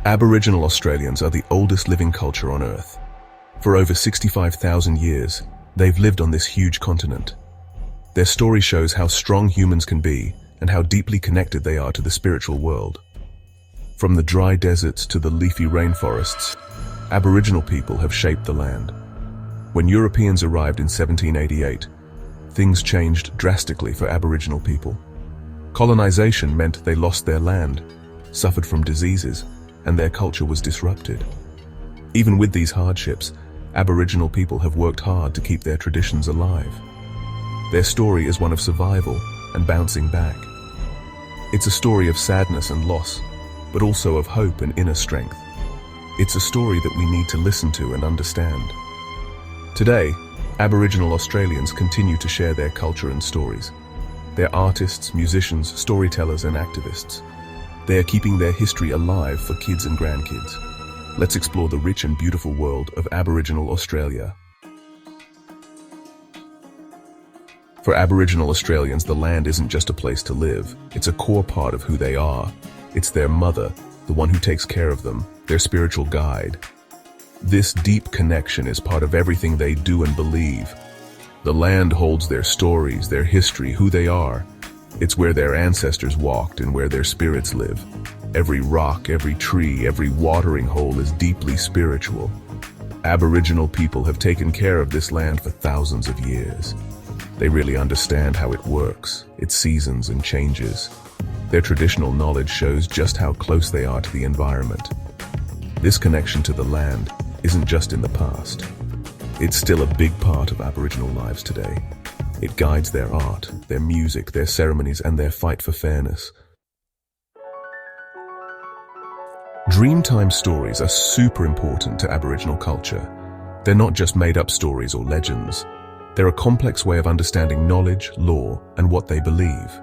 Aboriginal Australians are the oldest living culture on Earth. For over 65,000 years, they've lived on this huge continent. Their story shows how strong humans can be and how deeply connected they are to the spiritual world. From the dry deserts to the leafy rainforests, Aboriginal people have shaped the land. When Europeans arrived in 1788, things changed drastically for Aboriginal people. Colonization meant they lost their land, suffered from diseases, and their culture was disrupted. Even with these hardships, Aboriginal people have worked hard to keep their traditions alive. Their story is one of survival and bouncing back. It's a story of sadness and loss, but also of hope and inner strength. It's a story that we need to listen to and understand. Today, Aboriginal Australians continue to share their culture and stories. They're artists, musicians, storytellers, and activists. They are keeping their history alive for kids and grandkids. Let's explore the rich and beautiful world of Aboriginal Australia. For Aboriginal Australians, the land isn't just a place to live. It's a core part of who they are. It's their mother, the one who takes care of them, their spiritual guide. This deep connection is part of everything they do and believe. The land holds their stories, their history, who they are. It's where their ancestors walked and where their spirits live. Every rock, every tree, every watering hole is deeply spiritual. Aboriginal people have taken care of this land for thousands of years. They really understand how it works, its seasons and changes. Their traditional knowledge shows just how close they are to the environment. This connection to the land isn't just in the past. It's still a big part of Aboriginal lives today. It guides their art, their music, their ceremonies, and their fight for fairness. Dreamtime stories are super important to Aboriginal culture. They're not just made-up stories or legends. They're a complex way of understanding knowledge, law, and what they believe.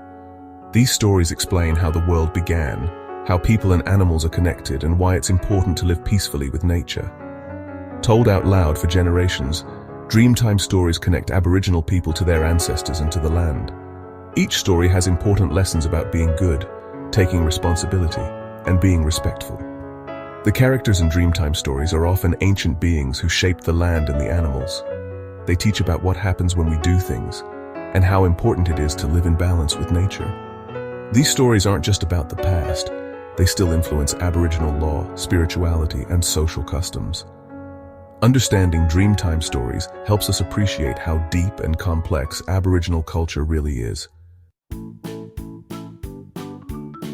These stories explain how the world began, how people and animals are connected, and why it's important to live peacefully with nature. Told out loud for generations, Dreamtime stories connect Aboriginal people to their ancestors and to the land. Each story has important lessons about being good, taking responsibility, and being respectful. The characters in Dreamtime stories are often ancient beings who shaped the land and the animals. They teach about what happens when we do things, and how important it is to live in balance with nature. These stories aren't just about the past. They still influence Aboriginal law, spirituality, and social customs. Understanding Dreamtime stories helps us appreciate how deep and complex Aboriginal culture really is.